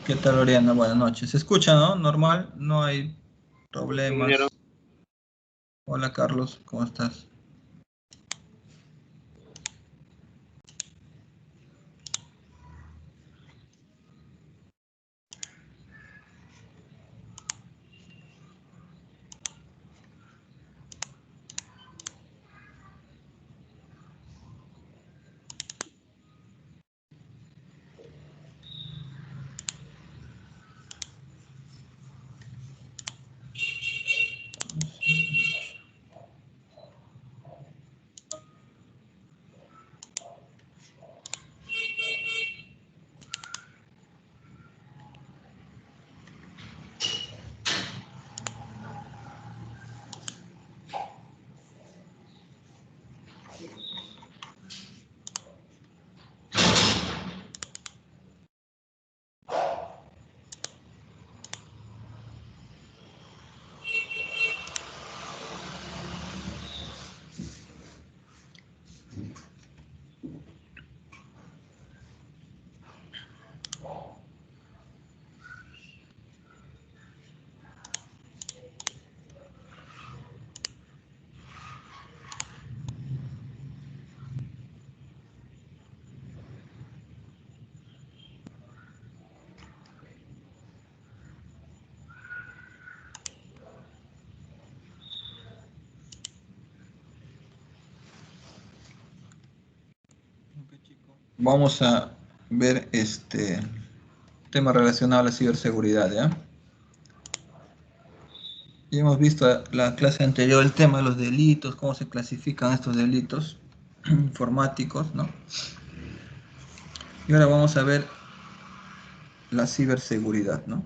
¿Qué tal, Oriana? Buenas noches. ¿Se escucha, no? Normal, no hay Ingeniero. problemas. Hola, Carlos, ¿cómo estás? Vamos a ver este tema relacionado a la ciberseguridad, ¿ya? Ya hemos visto la clase anterior el tema de los delitos, cómo se clasifican estos delitos informáticos, ¿no? Y ahora vamos a ver la ciberseguridad, ¿no?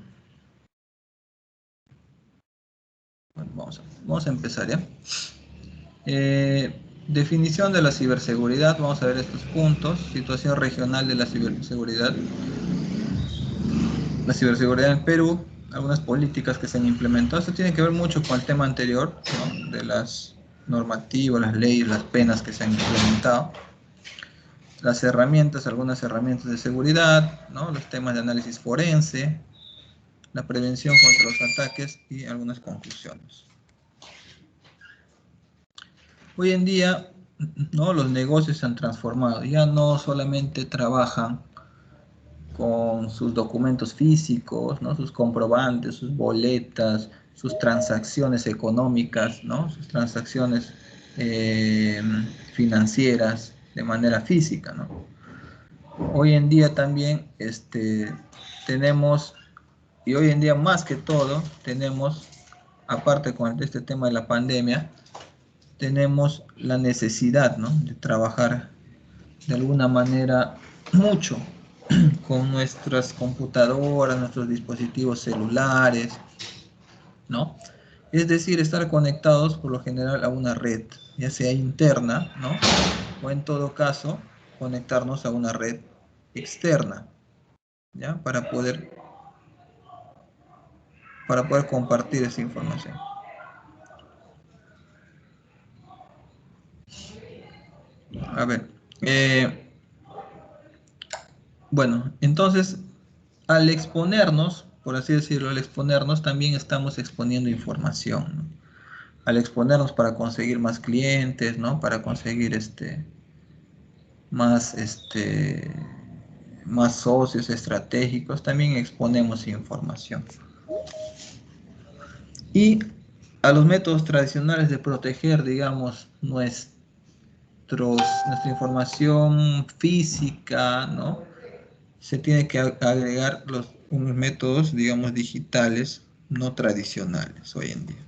Bueno, vamos a empezar, ¿ya? Definición de la ciberseguridad, vamos a ver estos puntos. Situación regional de la ciberseguridad. La ciberseguridad en Perú, algunas políticas que se han implementado. Esto tiene que ver mucho con el tema anterior, ¿no? De las normativas, las leyes, las penas que se han implementado. Las herramientas, algunas herramientas de seguridad, ¿no? Los temas de análisis forense, la prevención contra los ataques y algunas conclusiones. Hoy en día, ¿no? Los negocios se han transformado. Ya no solamente trabajan con sus documentos físicos, ¿no? Sus comprobantes, sus boletas, sus transacciones económicas, ¿no? Sus transacciones financieras de manera física, ¿no? Hoy en día también tenemos, y hoy en día más que todo, tenemos, aparte con este tema de la pandemia, tenemos la necesidad, ¿no? De trabajar de alguna manera mucho con nuestras computadoras, nuestros dispositivos celulares, ¿no? Es decir, estar conectados por lo general a una red, ya sea interna, ¿no? O en todo caso, conectarnos a una red externa, ¿ya? Para poder compartir esa información. A ver, bueno, entonces, al exponernos, por así decirlo, al exponernos, también estamos exponiendo información, ¿no? Al exponernos para conseguir más clientes, ¿no? Para conseguir más, más socios estratégicos, también exponemos información. Y a los métodos tradicionales de proteger, digamos, nuestra información física, ¿no? Se tiene que agregar unos métodos, digamos, digitales, no tradicionales hoy en día.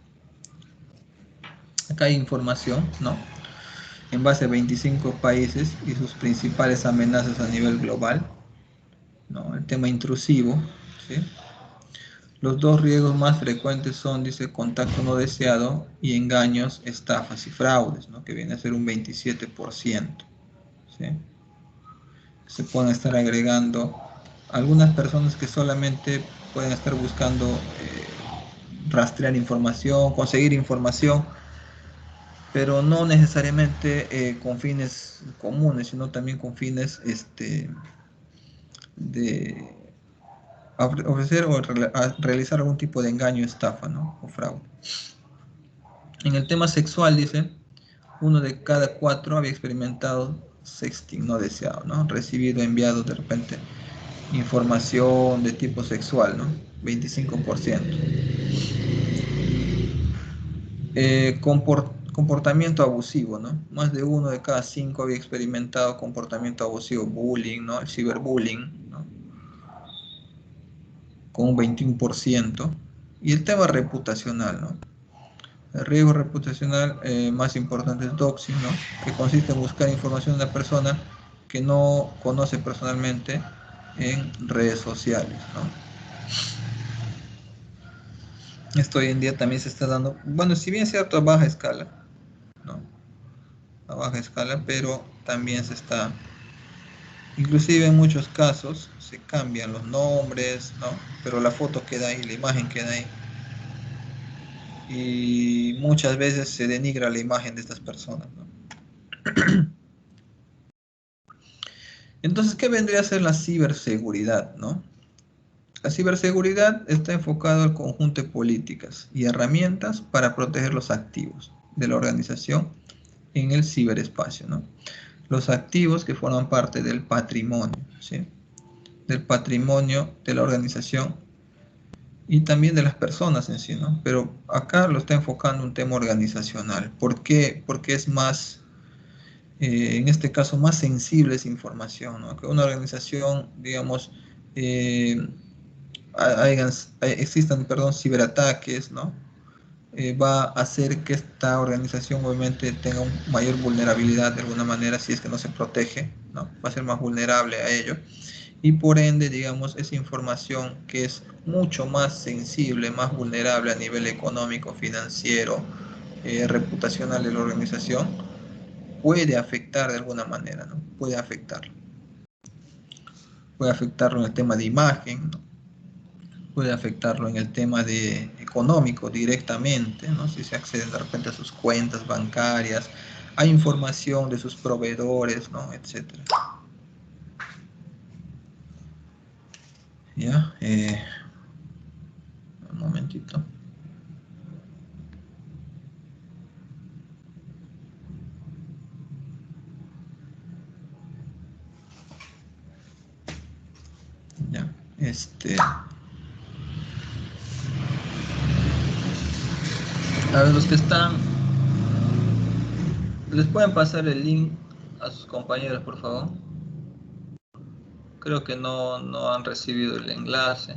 Acá hay información, ¿no? En base a 25 países y sus principales amenazas a nivel global, ¿no? El tema intrusivo, ¿sí? Los dos riesgos más frecuentes son, dice, contacto no deseado y engaños, estafas y fraudes, ¿no? Que viene a ser un 27%, ¿sí? Se pueden estar agregando algunas personas que solamente pueden estar buscando rastrear información, conseguir información, pero no necesariamente con fines comunes, sino también con fines de ofrecer o realizar algún tipo de engaño, estafa, ¿no? O fraude. En el tema sexual, dice, 1 de cada 4 había experimentado sexting no deseado, ¿no? Recibido, enviado de repente información de tipo sexual, ¿no? 25%. Comportamiento abusivo, ¿no? Más de 1 de cada 5 había experimentado comportamiento abusivo, bullying, ¿no? El ciberbullying, ¿no? Con un 21%. Y el tema reputacional, ¿no? El riesgo reputacional más importante es doxing, ¿no? Que consiste en buscar información de una persona que no conoce personalmente en redes sociales, ¿no? Esto hoy en día también se está dando, bueno, si bien es cierto a baja escala, ¿no? A baja escala, pero también se está, inclusive en muchos casos se cambian los nombres, ¿no? Pero la foto queda ahí, la imagen queda ahí. Y muchas veces se denigra la imagen de estas personas, ¿no? Entonces, ¿qué vendría a ser la ciberseguridad, no? La ciberseguridad está enfocada al conjunto de políticas y herramientas para proteger los activos de la organización en el ciberespacio, ¿no? Los activos que forman parte del patrimonio, ¿sí? Del patrimonio de la organización y también de las personas en sí, ¿no? Pero acá lo está enfocando un tema organizacional. ¿Por qué? Porque es más, en este caso, más sensible esa información, ¿no? Que una organización, digamos, eh, existan, perdón, ciberataques, ¿no? Va a hacer que esta organización obviamente tenga una mayor vulnerabilidad de alguna manera si es que no se protege, ¿no? Va a ser más vulnerable a ello. Y por ende, digamos, esa información que es mucho más sensible, más vulnerable a nivel económico, financiero, reputacional de la organización, puede afectar de alguna manera, ¿no? Puede afectarlo. Puede afectarlo en el tema de imagen, ¿no? Puede afectarlo en el tema de económico directamente, ¿no? Si se accede de repente a sus cuentas bancarias, hay información de sus proveedores, ¿no? Etcétera. Ya, un momentito. Ya, a ver, los que están, ¿les pueden pasar el link a sus compañeros, por favor? Creo que no han recibido el enlace.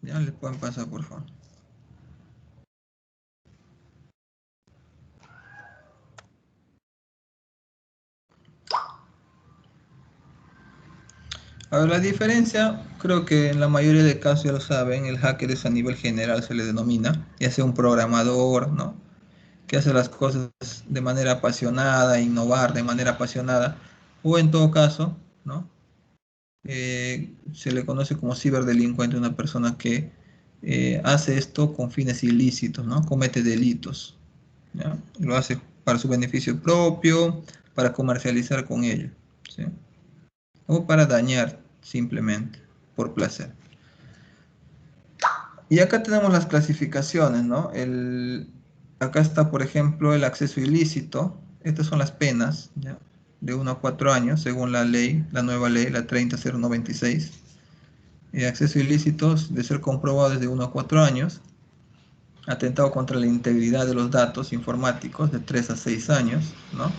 Ya, les pueden pasar, por favor. A ver, la diferencia, creo que en la mayoría de casos ya lo saben, el hacker es a nivel general, se le denomina, ya sea un programador, ¿no? Que hace las cosas de manera apasionada, innovar de manera apasionada, o en todo caso, ¿no? Se le conoce como ciberdelincuente, una persona que hace esto con fines ilícitos, ¿no? Comete delitos, ¿ya? Lo hace para su beneficio propio, para comercializar con ello, ¿sí? O para dañar simplemente, por placer. Y acá tenemos las clasificaciones, ¿no? Acá está, por ejemplo, el acceso ilícito. Estas son las penas, ¿ya? De 1 a 4 años, según la ley, la nueva ley, la 30096. Acceso ilícito de ser comprobado desde 1 a 4 años. Atentado contra la integridad de los datos informáticos de 3 a 6 años, ¿no?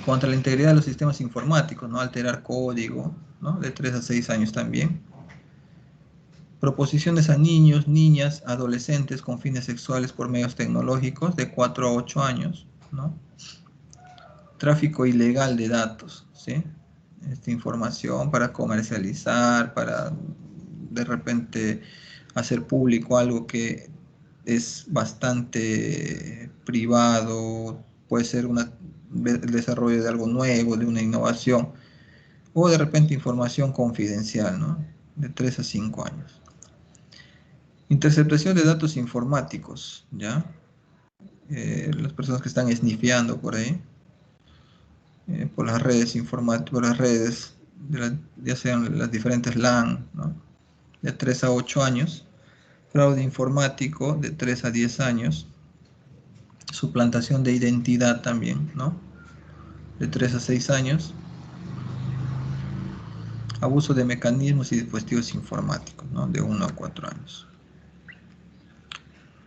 Contra la integridad de los sistemas informáticos, ¿no? Alterar código, ¿no? De 3 a 6 años también. Proposiciones a niños, niñas, adolescentes con fines sexuales por medios tecnológicos de 4 a 8 años, ¿no? Tráfico ilegal de datos, ¿sí? Esta información para comercializar, para de repente hacer público algo que es bastante privado, puede ser el desarrollo de algo nuevo, de una innovación, o de repente información confidencial, ¿no? De 3 a 5 años. Interceptación de datos informáticos, ¿ya? Las personas que están snifeando por ahí, por las redes informáticas, por las redes, ya sean las diferentes LAN, ¿no? De 3 a 8 años. Fraude informático de 3 a 10 años. Suplantación de identidad también, ¿no? De 3 a 6 años. Abuso de mecanismos y dispositivos informáticos, ¿no? De 1 a 4 años.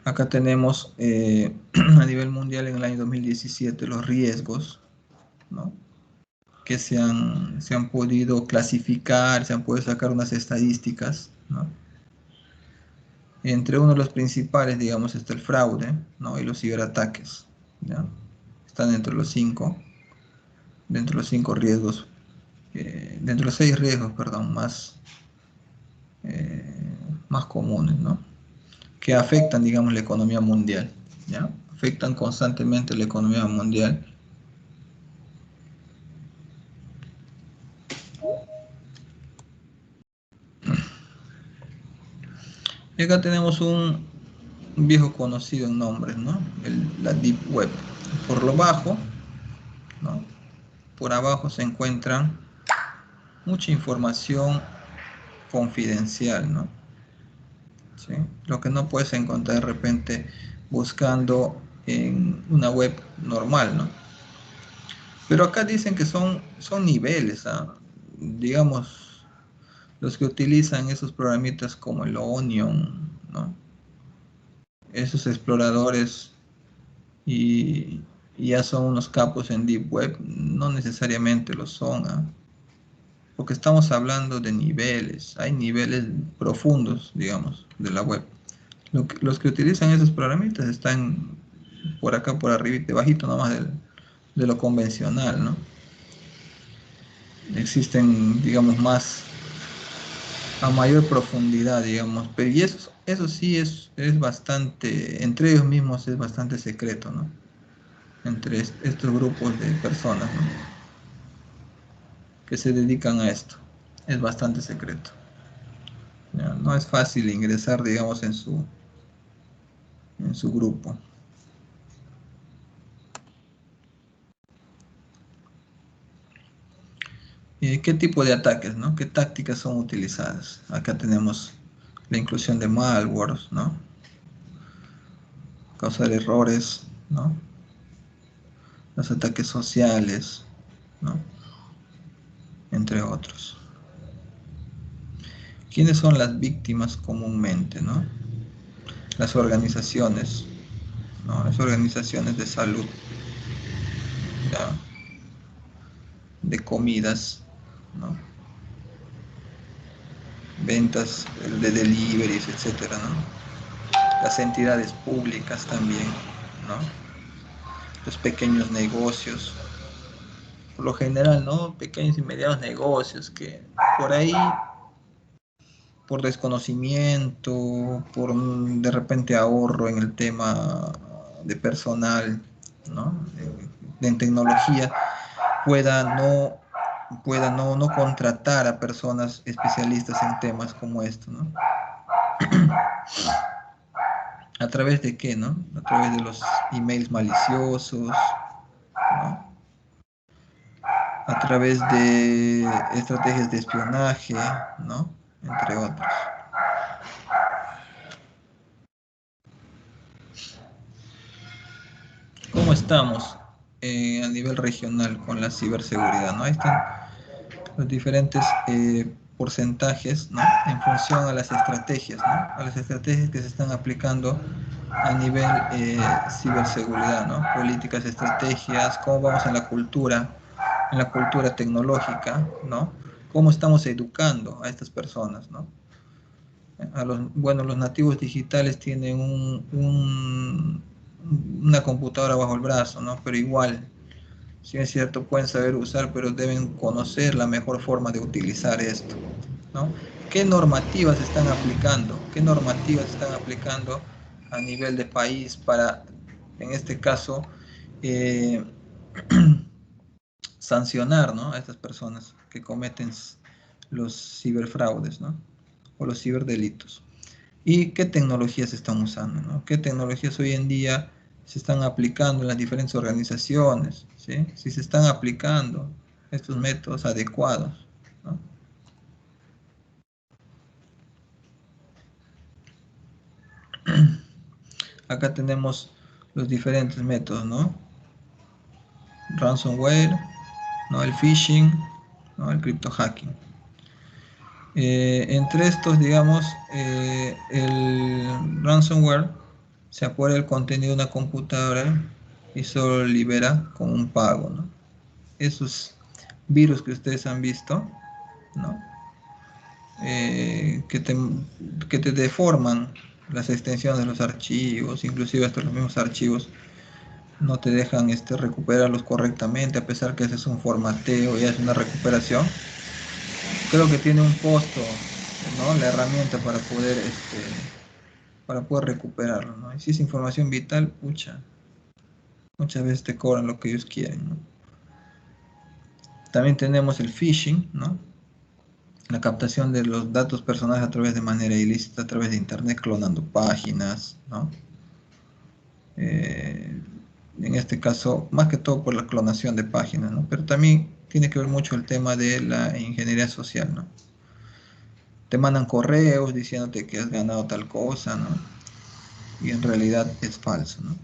Acá tenemos a nivel mundial en el año 2017 los riesgos, ¿no? Que se han podido clasificar, se han podido sacar unas estadísticas, ¿no? Entre uno de los principales, digamos, está el fraude, ¿no? Y los ciberataques, ¿ya? Están dentro de los 5 riesgos, dentro de los 6 riesgos, perdón, más comunes, ¿no? Que afectan, digamos, la economía mundial, ¿ya? Afectan constantemente la economía mundial. Y acá tenemos un viejo conocido en nombres, ¿no? La Deep Web. Por lo bajo, ¿no? Por abajo se encuentran mucha información confidencial, ¿no? ¿Sí? Lo que no puedes encontrar de repente buscando en una web normal, ¿no? Pero acá dicen que son niveles, ¿ah? Digamos, los que utilizan esos programitas como el Onion, ¿no? Esos exploradores y ya son unos capos en Deep Web, no necesariamente lo son, ¿ah? Porque estamos hablando de niveles, hay niveles profundos, digamos, de la web. Los que utilizan esos programitas están por acá, por arriba, debajito nomás de lo convencional, ¿no? Existen, digamos, más a mayor profundidad, digamos, pero y eso sí es bastante, entre ellos mismos es bastante secreto, ¿no? Entre estos grupos de personas, ¿no? Que se dedican a esto, es bastante secreto. ¿Ya? No es fácil ingresar, digamos, en su grupo. ¿Qué tipo de ataques, ¿no? ¿Qué tácticas son utilizadas? Acá tenemos la inclusión de malwares, ¿no? Causar errores, ¿no? Los ataques sociales, ¿no? Entre otros. ¿Quiénes son las víctimas comúnmente, ¿no? Las organizaciones, ¿no? Las organizaciones de salud, ¿ya? De comidas, ¿no? Ventas de deliveries, etcétera, ¿no? Las entidades públicas también, ¿no? Los pequeños negocios, por lo general, ¿no? Pequeños y medianos negocios que por ahí, por desconocimiento, por de repente ahorro en el tema de personal, ¿no? En tecnología, pueda no contratar a personas especialistas en temas como estos, ¿no? ¿A través de qué, no? A través de los emails maliciosos, ¿no? A través de estrategias de espionaje, ¿no? Entre otros. ¿Cómo estamos a nivel regional con la ciberseguridad, ¿no? Ahí están los diferentes porcentajes, ¿no? En función a las estrategias, ¿no? A las estrategias que se están aplicando a nivel ciberseguridad, ¿no? Políticas, estrategias, cómo vamos en la cultura tecnológica, ¿no? Cómo estamos educando a estas personas, ¿no? Bueno, los nativos digitales tienen una computadora bajo el brazo, ¿no? Pero igual, si es cierto, pueden saber usar, pero deben conocer la mejor forma de utilizar esto, ¿no? ¿Qué normativas están aplicando? ¿Qué normativas están aplicando a nivel de país para, en este caso, eh, sancionar, ¿no? A estas personas que cometen los ciberfraudes, ¿no? o los ciberdelitos. ¿Y qué tecnologías se están usando, ¿no? ¿Qué tecnologías hoy en día se están aplicando en las diferentes organizaciones? ¿Sí? Si se están aplicando estos métodos adecuados, ¿no? Acá tenemos los diferentes métodos, ¿no? Ransomware, ¿no? El phishing, ¿no? El crypto hacking. Entre estos, digamos, el ransomware se apodera el contenido de una computadora y solo libera con un pago, ¿no? Esos virus que ustedes han visto, ¿no? Que te deforman las extensiones de los archivos, inclusive hasta los mismos archivos no te dejan recuperarlos correctamente, a pesar que haces un formateo y haces una recuperación. Creo que tiene un costo, ¿no? La herramienta para poder recuperarlo, ¿no? Y si es información vital, pucha, muchas veces te cobran lo que ellos quieren, ¿no? También tenemos el phishing, ¿no? La captación de los datos personales a través de manera ilícita, a través de internet, clonando páginas, ¿no? En este caso, más que todo por la clonación de páginas, ¿no? Pero también tiene que ver mucho el tema de la ingeniería social, ¿no? Te mandan correos diciéndote que has ganado tal cosa, ¿no? Y en realidad es falso, ¿no?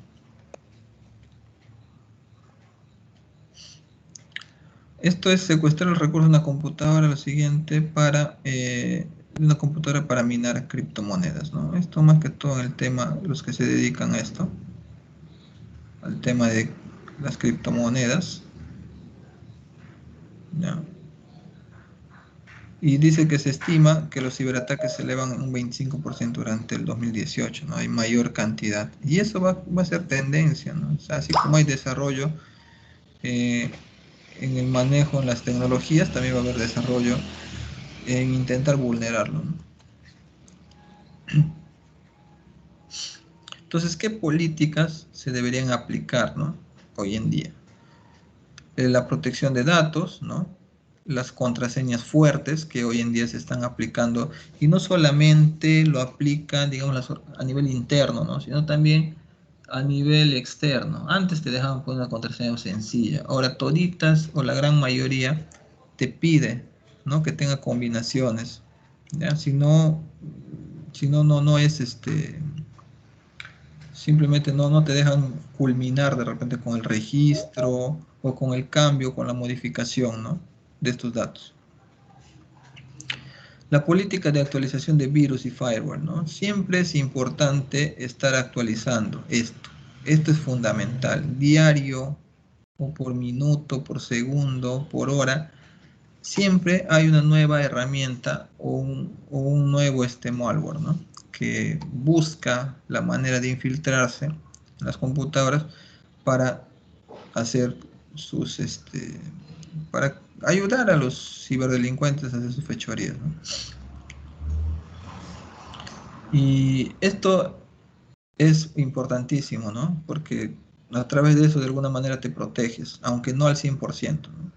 Esto es secuestrar los recursos de una computadora, lo siguiente, una computadora para minar criptomonedas, ¿no? Esto más que todo en el tema, los que se dedican a esto, al tema de las criptomonedas, ¿ya? Y dice que se estima que los ciberataques se elevan un 25% durante el 2018, ¿no? Hay mayor cantidad. Y eso va a ser tendencia, ¿no? O sea, así como hay desarrollo eh, en el manejo en las tecnologías, también va a haber desarrollo en intentar vulnerarlo, ¿no? Entonces, ¿qué políticas se deberían aplicar, ¿no? Hoy en día? La protección de datos, ¿no? Las contraseñas fuertes que hoy en día se están aplicando y no solamente lo aplican, digamos, a nivel interno, ¿no? Sino también a nivel externo. Antes te dejaban poner una contraseña sencilla, ahora toditas o la gran mayoría te pide, ¿no? Que tenga combinaciones, ¿ya? Si no, no es simplemente no te dejan culminar de repente con el registro o con el cambio, con la modificación, ¿no? De estos datos. La política de actualización de virus y firewall, ¿no? Siempre es importante estar actualizando esto. Esto es fundamental. Diario o por minuto, por segundo, por hora, siempre hay una nueva herramienta o un nuevo malware, ¿no? Que busca la manera de infiltrarse en las computadoras para hacer para ayudar a los ciberdelincuentes a hacer sus fechorías, ¿no? Y esto es importantísimo, ¿no? Porque a través de eso de alguna manera te proteges, aunque no al 100%, ¿no?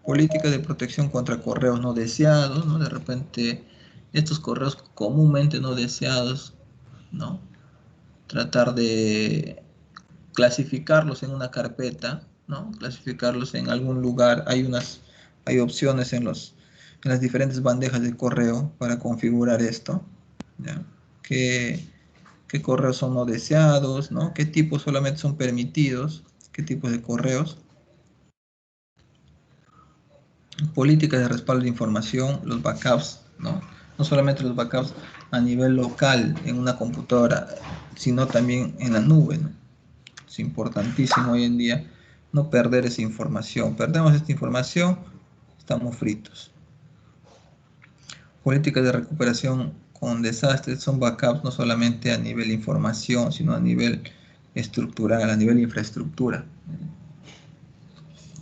Política de protección contra correos no deseados, ¿no? De repente, estos correos comúnmente no deseados, ¿no? Tratar de clasificarlos en una carpeta, ¿no? Clasificarlos en algún lugar. Hay opciones en las diferentes bandejas de correo para configurar esto, ¿ya? ¿Qué, qué correos son no deseados, ¿no? ¿Qué tipos solamente son permitidos? ¿Qué tipos de correos? Políticas de respaldo de información, los backups, ¿no? No solamente los backups a nivel local en una computadora, sino también en la nube, ¿no? Es importantísimo hoy en día no perder esa información. Perdemos esta información, estamos fritos. Políticas de recuperación con desastres son backups no solamente a nivel información, sino a nivel estructural, a nivel infraestructura.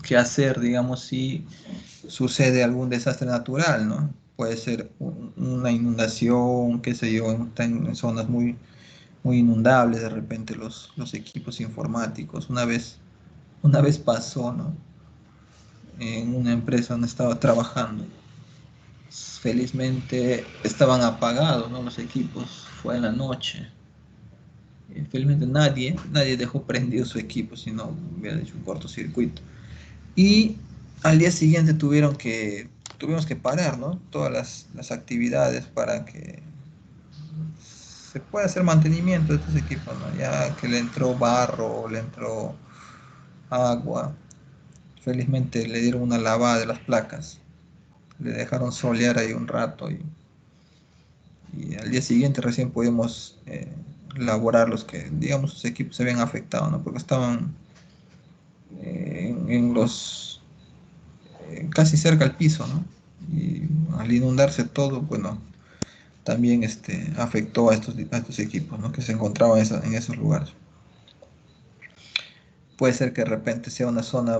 ¿Qué hacer, digamos, si sucede algún desastre natural, ¿no? Puede ser una inundación, qué sé yo, están en zonas muy, muy inundables, de repente los equipos informáticos. Una vez pasó, ¿no? En una empresa donde estaba trabajando. Felizmente estaban apagados, ¿no? Los equipos, fue en la noche. Felizmente nadie dejó prendido su equipo, si no hubiera hecho un cortocircuito. Y al día siguiente tuvimos que parar, ¿no? Todas las actividades para que se pueda hacer mantenimiento de estos equipos, ¿no? Ya que le entró barro, le entró agua. Felizmente le dieron una lavada de las placas, le dejaron solear ahí un rato y al día siguiente recién pudimos laborar los que, digamos, sus equipos se habían afectado, ¿no? Porque estaban en los casi cerca al piso, ¿no? Y al inundarse todo, bueno, también afectó a estos equipos, ¿no? Que se encontraban en esos lugares. Puede ser que de repente sea una zona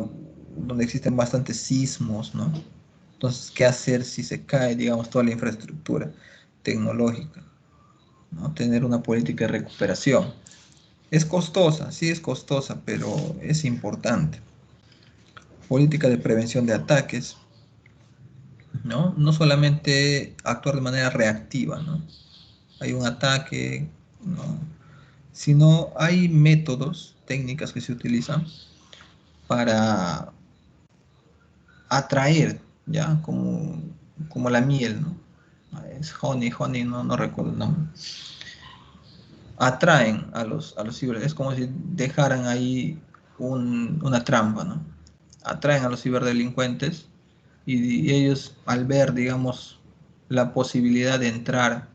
donde existen bastantes sismos, ¿no? Entonces, ¿qué hacer si se cae, digamos, toda la infraestructura tecnológica? ¿No? Tener una política de recuperación. Es costosa, sí es costosa, pero es importante. Política de prevención de ataques, ¿no? No solamente actuar de manera reactiva, ¿no? Hay un ataque, ¿no? Sino hay métodos, técnicas que se utilizan para atraer, ¿ya? Como la miel, ¿no? Es honey, no recuerdo el nombre. Atraen a los ciber, es como si dejaran ahí una trampa, ¿no? Atraen a los ciberdelincuentes y ellos al ver, digamos, la posibilidad de entrar,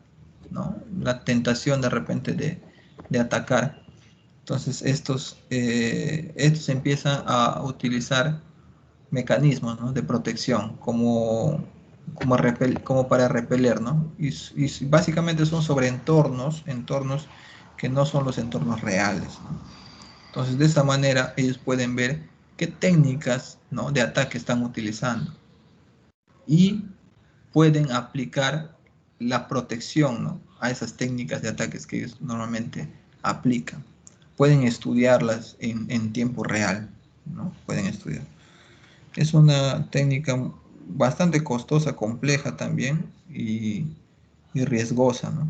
¿no? La tentación de repente de atacar. Entonces estos empiezan a utilizar mecanismos, ¿no? De protección como para repeler, ¿no? Y básicamente son sobre entornos que no son los entornos reales, ¿no? Entonces de esta manera ellos pueden ver qué técnicas, ¿no? De ataque están utilizando y pueden aplicar la protección, ¿no? A esas técnicas de ataques que ellos normalmente aplican. Pueden estudiarlas en tiempo real, ¿no? Pueden estudiar. Es una técnica bastante costosa, compleja también y riesgosa, ¿no?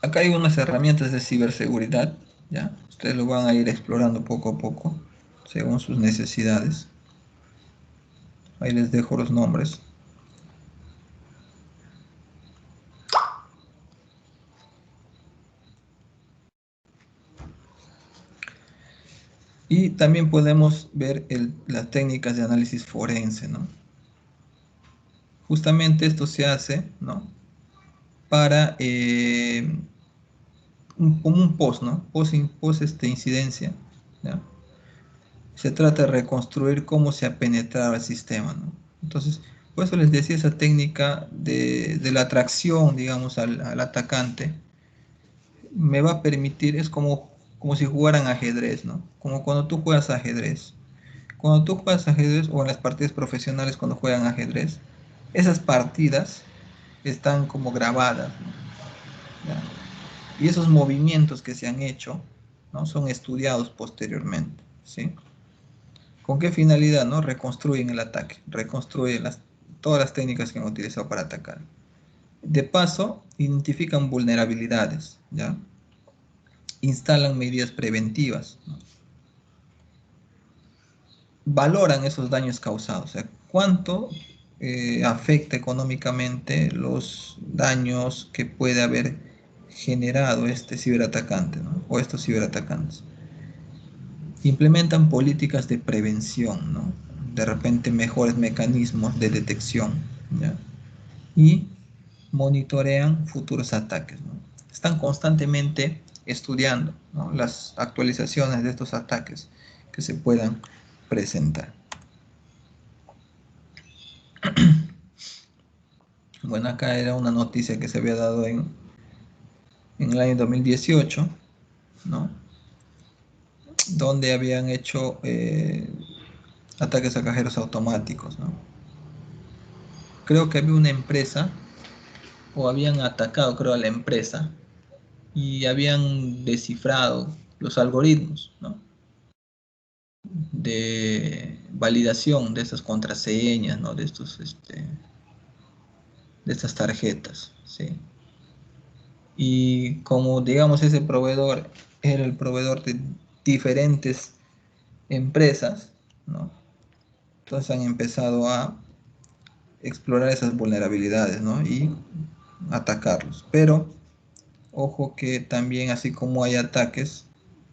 Acá hay unas herramientas de ciberseguridad, ¿ya? Ustedes lo van a ir explorando poco a poco, según sus necesidades. Ahí les dejo los nombres. Y también podemos ver las técnicas de análisis forense, ¿no? Justamente esto se hace, ¿no? Para como un post, ¿no? Post incidencia, ¿ya? Se trata de reconstruir cómo se ha penetrado el sistema, ¿no? Entonces, por eso les decía esa técnica de la atracción, digamos, al atacante, me va a permitir, es como si jugaran ajedrez, ¿no? Como cuando tú juegas ajedrez. Cuando tú juegas ajedrez o en las partidas profesionales cuando juegan ajedrez, esas partidas están como grabadas, ¿no? ¿Ya? Y esos movimientos que se han hecho, ¿no? Son estudiados posteriormente, ¿sí? ¿Con qué finalidad, no? Reconstruyen el ataque, reconstruyen todas las técnicas que han utilizado para atacar. De paso, identifican vulnerabilidades, ¿ya? Instalan medidas preventivas, ¿no? Valoran esos daños causados, o sea, cuánto afecta económicamente los daños que puede haber generado este ciberatacante, ¿no? O estos ciberatacantes. Implementan políticas de prevención, ¿no? De repente mejores mecanismos de detección, ¿ya? Y monitorean futuros ataques, ¿no? Están constantemente estudiando, ¿no? Las actualizaciones de estos ataques que se puedan presentar. Bueno, acá era una noticia que se había dado en el año 2018, ¿no? Donde habían hecho ataques a cajeros automáticos, ¿no? Creo que había una empresa, o habían atacado, creo, a la empresa, y habían descifrado los algoritmos, ¿no? de validación de estas contraseñas, ¿no? De estas tarjetas, ¿sí? Y como digamos ese proveedor era el proveedor de diferentes empresas, ¿no? Entonces han empezado a explorar esas vulnerabilidades, ¿no? Y atacarlos. Pero ojo que también así como hay ataques,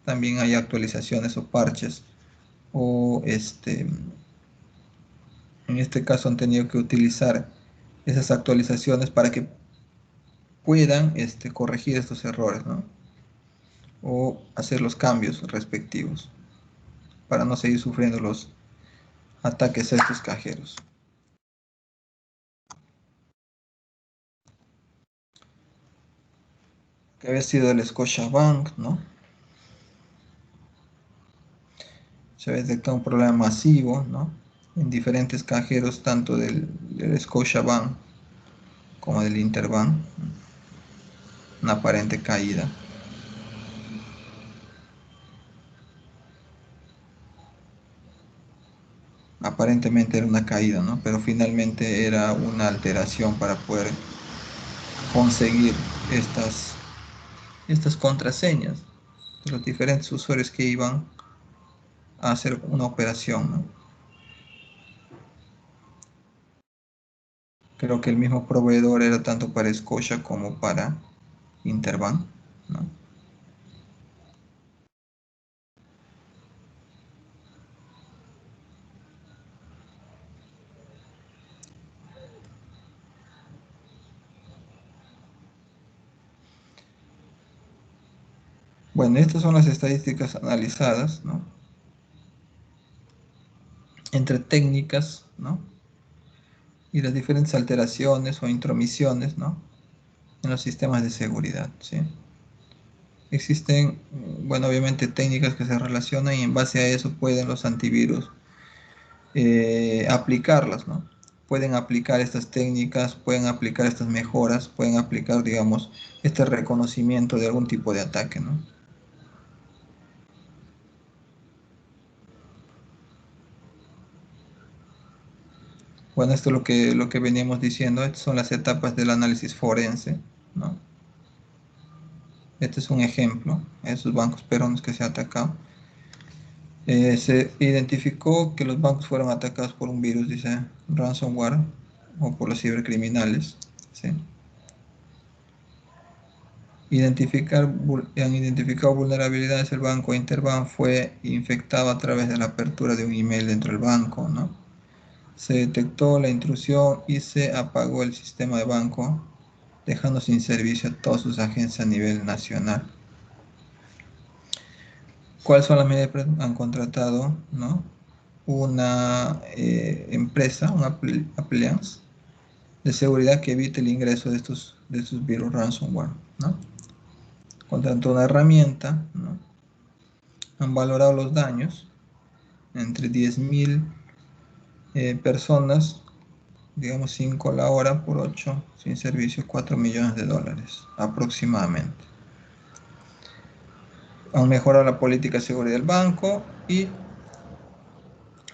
también hay actualizaciones o parches o en este caso han tenido que utilizar esas actualizaciones para que puedan corregir estos errores, ¿no? O hacer los cambios respectivos para no seguir sufriendo los ataques a estos cajeros. Que había sido el Scotiabank, ¿no? Se había detectado un problema masivo, ¿no? En diferentes cajeros, tanto del Scotiabank como del Interbank, una aparente caída. Aparentemente era una caída, ¿no? Pero finalmente era una alteración para poder conseguir estas contraseñas de los diferentes usuarios que iban a hacer una operación, ¿no? Creo que el mismo proveedor era tanto para Scotia como para Interbank, ¿no? Bueno, estas son las estadísticas analizadas, ¿no? Entre técnicas, ¿no? Y las diferentes alteraciones o intromisiones, ¿no? En los sistemas de seguridad, ¿sí? Existen, bueno, obviamente técnicas que se relacionan y en base a eso pueden los antivirus aplicarlas, ¿no? Pueden aplicar estas técnicas, pueden aplicar estas mejoras, pueden aplicar, digamos, este reconocimiento de algún tipo de ataque, ¿no? Bueno, esto es lo que veníamos diciendo, estas son las etapas del análisis forense, ¿no? Este es un ejemplo, esos bancos peruanos que se han atacado. Se identificó que los bancos fueron atacados por un virus, dice ransomware, o por los cibercriminales, ¿sí? Han identificado vulnerabilidades. El banco Interbank fue infectado a través de la apertura de un email dentro del banco, ¿no? Se detectó la intrusión y se apagó el sistema de banco, dejando sin servicio a todas sus agencias a nivel nacional. ¿Cuáles son las medidas que han contratado, ¿no? Una empresa, una appliance de seguridad que evite el ingreso de estos virus ransomware, ¿no? Contrató una herramienta, ¿no? Han valorado los daños entre 10.000 personas, digamos 5 la hora por 8 sin servicio, $4 millones aproximadamente. Han mejorado la política de seguridad del banco y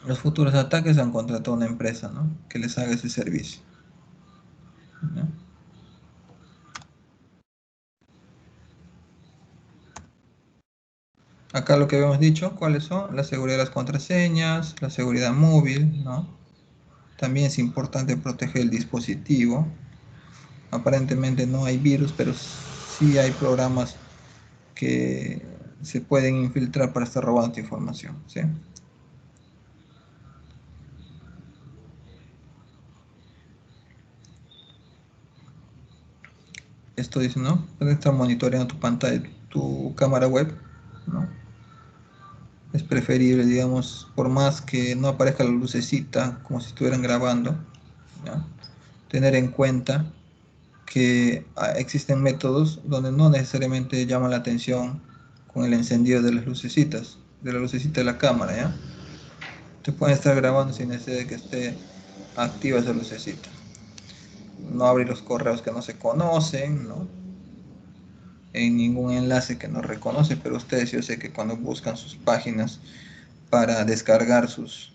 los futuros ataques han contratado una empresa, ¿no? Que les haga ese servicio, ¿no? Acá lo que habíamos dicho, ¿cuáles son? La seguridad de las contraseñas, la seguridad móvil, ¿no? También es importante proteger el dispositivo. Aparentemente no hay virus, pero sí hay programas que se pueden infiltrar para estar robando tu información, ¿sí? Esto dice, ¿no? Puedes estar monitoreando tu pantalla, tu cámara web, ¿no? Es preferible, digamos, por más que no aparezca la lucecita como si estuvieran grabando, ¿ya? Tener en cuenta que existen métodos donde no necesariamente llama la atención con el encendido de las lucecitas, de la lucecita de la cámara, ¿ya? Te pueden estar grabando sin necesidad de que esté activa esa lucecita. No abrir los correos que no se conocen, ¿no? En ningún enlace que no reconoce, pero ustedes yo sé que cuando buscan sus páginas para descargar sus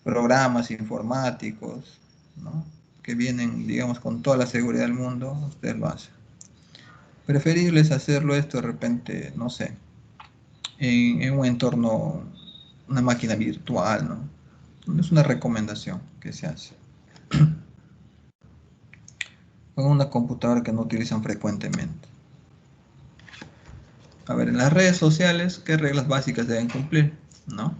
programas informáticos, ¿no? Que vienen, digamos, con toda la seguridad del mundo, usted lo hace. Preferible es hacerlo esto de repente, no sé, en un entorno, una máquina virtual, ¿no? Es una recomendación que se hace. Con una computadora que no utilizan frecuentemente. A ver, en las redes sociales, ¿qué reglas básicas deben cumplir? ¿No?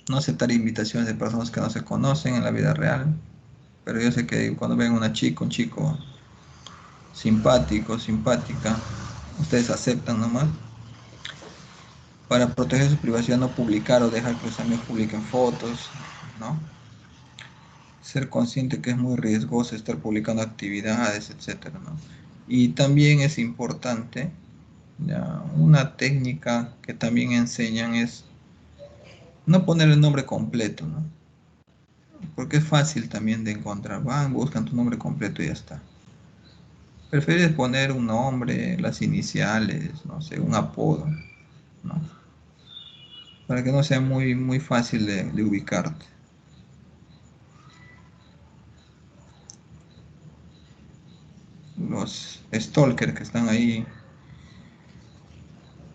No aceptar invitaciones de personas que no se conocen en la vida real. Pero yo sé que cuando ven una chica, un chico simpático, simpática, ustedes aceptan nomás. Para proteger su privacidad, no publicar o dejar que los amigos publiquen fotos, ¿no? Ser consciente que es muy riesgoso estar publicando actividades, etcétera, ¿no? Y también es importante, ya, una técnica que también enseñan es no poner el nombre completo, ¿no? Porque es fácil también de encontrar. Van, buscan tu nombre completo y ya está. Prefieres poner un nombre, las iniciales, no sé, un apodo, ¿no? Para que no sea muy fácil de ubicarte. Los stalkers que están ahí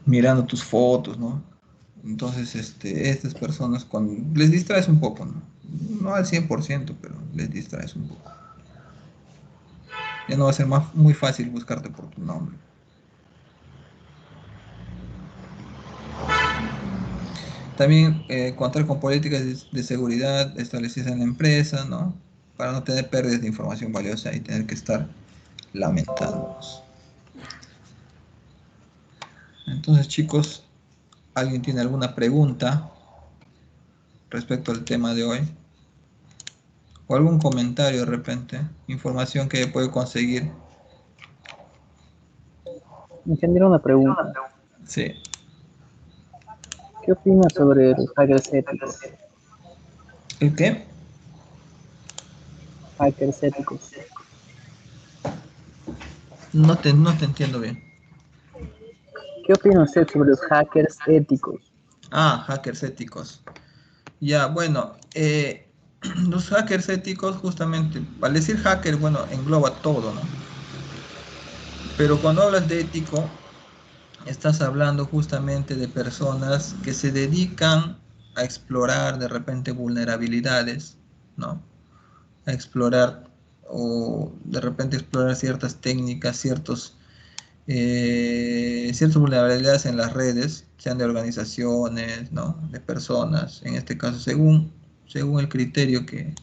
mirando tus fotos, ¿no? Entonces, estas personas, cuando les distraes un poco, ¿no? No al 100%, pero les distraes un poco. Ya no va a ser muy fácil buscarte por tu nombre. También contar con políticas de seguridad establecidas en la empresa, ¿no? Para no tener pérdidas de información valiosa y tener que estar lamentándonos. Entonces, chicos, ¿alguien tiene alguna pregunta respecto al tema de hoy? ¿O algún comentario de repente? Información que puede conseguir. Ingeniero, una pregunta. Sí. ¿Qué opina sobre los hackers éticos? ¿El qué? Hackers éticos. No te entiendo bien. ¿Qué opina usted sobre los hackers éticos? Ah, hackers éticos. Ya, bueno, los hackers éticos justamente, al decir hacker, bueno, engloba todo, ¿no? Pero cuando hablas de ético, estás hablando justamente de personas que se dedican a explorar de repente vulnerabilidades, ¿no? A explorar o de repente explorar ciertas técnicas, ciertas vulnerabilidades en las redes, sean de organizaciones, ¿no? De personas, en este caso, según el criterio que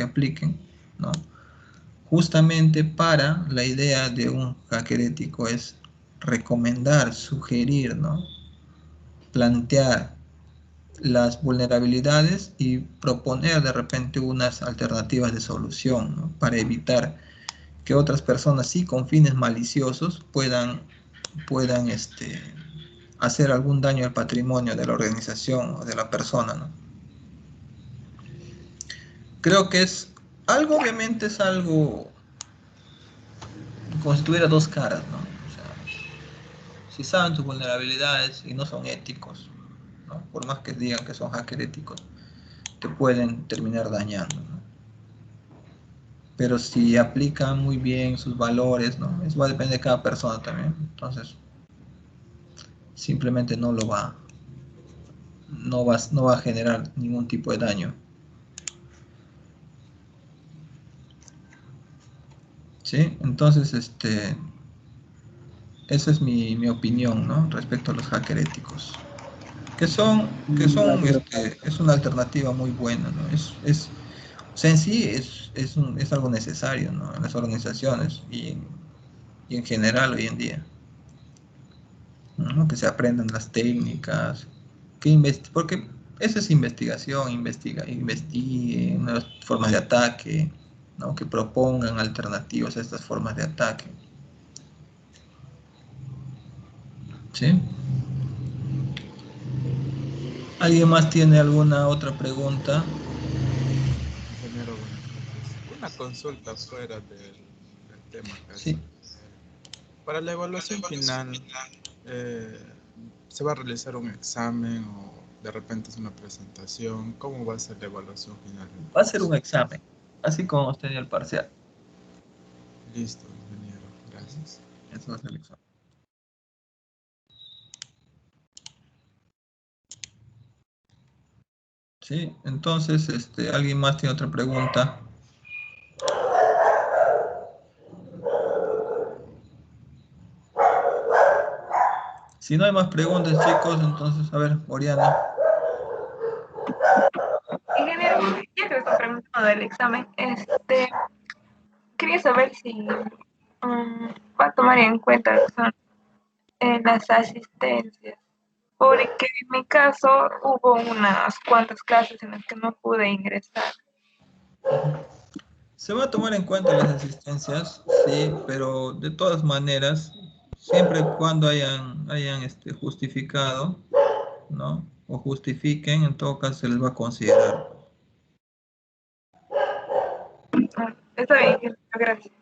apliquen, ¿no? Justamente para la idea de un hacker ético es recomendar, sugerir, ¿no? Plantear las vulnerabilidades y proponer de repente unas alternativas de solución, ¿no? Para evitar que otras personas, sí, con fines maliciosos, puedan hacer algún daño al patrimonio de la organización o de la persona, ¿no? Creo que es algo, obviamente es algo como si tuviera dos caras, ¿no? O sea, si saben tus vulnerabilidades y no son éticos, ¿no? Por más que digan que son hacker éticos, te pueden terminar dañando, ¿no? Pero si aplican muy bien sus valores, ¿no? Eso va a depender de cada persona también. Entonces, simplemente no va a generar ningún tipo de daño. ¿Sí? Entonces, esa es mi opinión, ¿no? Respecto a los hackers éticos. Que son, que De son, acuerdo. es una alternativa muy buena, ¿no? O sea, en sí es algo necesario, ¿no? En las organizaciones y en general hoy en día, ¿no? Que se aprendan las técnicas, porque eso es investigación, investiguen nuevas formas de ataque, ¿no? Que propongan alternativas a estas formas de ataque, ¿sí? ¿Alguien más tiene alguna otra pregunta? Ingeniero, buenas noches. Una consulta fuera del tema Sí. casi. Para la evaluación final, ¿se va a realizar un examen o de repente es una presentación. ¿Cómo va a ser la evaluación final? Va a ser un examen, así como hemos tenido el parcial. Listo, ingeniero. Gracias. Eso va a ser el examen. Sí, entonces, ¿alguien más tiene otra pregunta? Si no hay más preguntas, chicos, entonces, a ver, Oriana. Ingeniero, ya que me están preguntando del examen, quería saber si va a tomar en cuenta lo que son las asistencias, porque en mi caso hubo unas cuantas clases en las que no pude ingresar. Se va a tomar en cuenta las asistencias, sí, pero de todas maneras, siempre y cuando hayan justificado, ¿no? O justifiquen, en todo caso se les va a considerar. Está bien, ingeniero, gracias.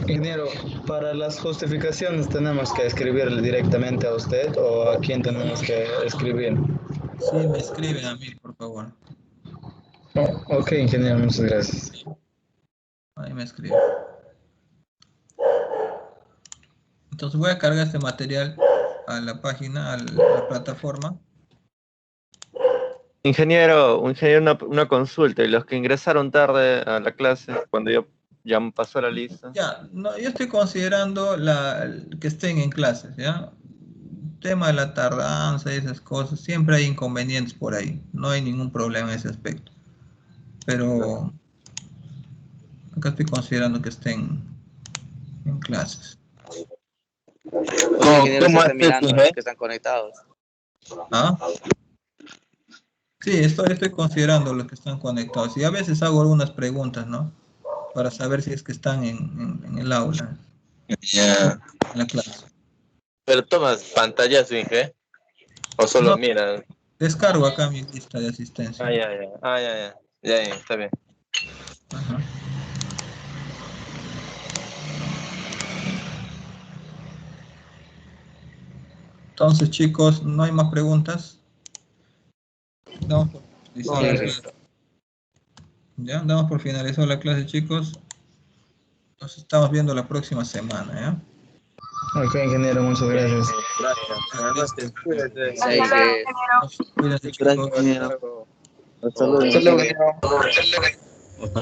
Ingeniero, para las justificaciones tenemos que escribirle directamente a usted o a quién tenemos que escribir. Sí, me escriben a mí, por favor. Oh, ok, ingeniero, muchas gracias. Ahí me escriben. Entonces voy a cargar este material a la página, a la plataforma. Ingeniero, una consulta. ¿Y los que ingresaron tarde a la clase, cuando ya pasó la lista? Ya, no, yo estoy considerando que estén en clases, ¿ya? Tema de la tardanza y esas cosas, siempre hay inconvenientes por ahí, no hay ningún problema en ese aspecto. Pero acá estoy considerando que estén en clases. ¿Cómo están mirando los que están conectados? ¿Ah? Sí, estoy considerando los que están conectados y a veces hago algunas preguntas, ¿no? Para saber si es que están en el aula, Ya. en la clase. Pero tomas pantallazo, Inge, o solo No, miras. descargo acá mi lista de asistencia. Ya, está bien. Ajá. Entonces, chicos, ¿no hay más preguntas? Damos por finalizado la clase. Ya, damos por finalizado la clase, chicos. Nos estamos viendo la próxima semana, ¿ya? Ok, ingeniero, muchas gracias. Gracias. Buenas noches. Cuídate. Hasta luego, ingeniero. Cuídense, chicos. Hasta luego.